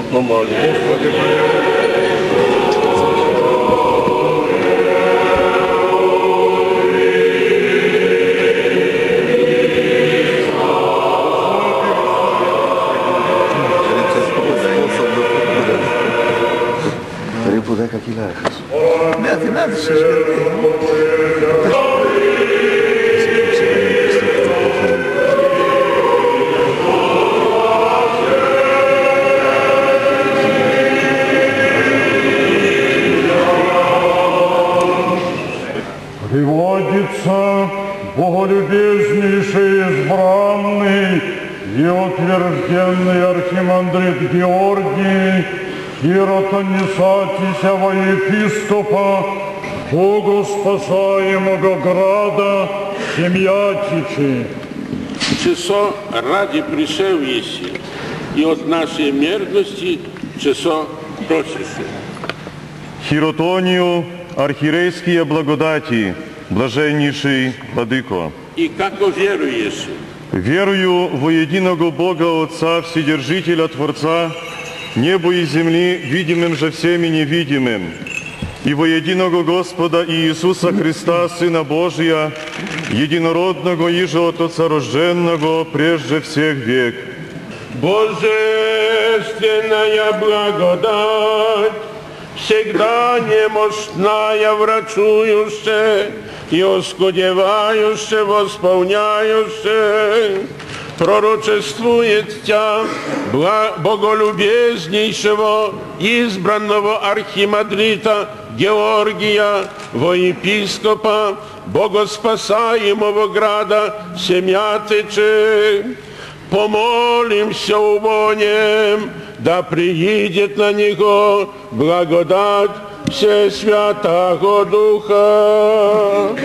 смутно молим. Господи, Puder ca chilachas. Nada, se Приводится боголюбезнейший, избранный и утвержденный архимандрит Георгий, Хиротонисатися во епископа, Богу спасаемого града Семятичи. Чесо ради пришел еси, и от нашей мерзости чесо просишь. Хиротонию, архиерейские благодати, блаженнейший Владыко. И как веруешь? Верую во единого Бога Отца, Вседержителя Творца, небу и земли, видимым же всеми невидимым, и во единого Господа Иисуса Христа, Сына Божия, единородного иже от Отца рожденного, прежде всех век. Божественная благодать, всегда немощная, врачующая и оскудевающая, восполняющая, пророчествует Тя, боголюбезнейшего, избранного архимандрита Георгия, во епископа, богоспасаемого града Семятичи. Помолимся умонем, да приидет на него благодать Всесвятого Духа.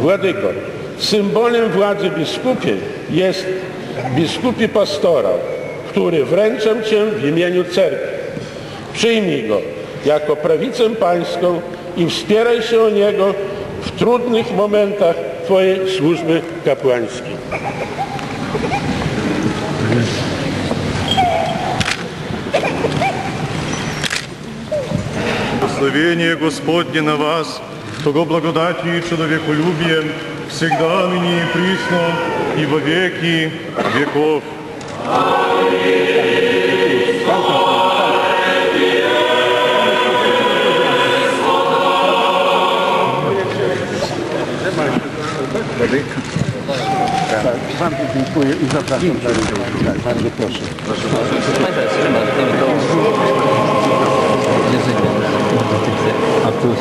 Władyko, symbolem władzy biskupiej jest biskupi pastorał, który wręczam Cię w imieniu cerkwi. Przyjmij go jako prawicę pańską i wspieraj się o niego w trudnych momentach Twojej służby kapłańskiej. Благословение Господне на вас, того благодати и человеколюбием, всегда, ныне и присно, и во веки веков. Bardzo dziękuję i zapraszam. Bardzo proszę. Artur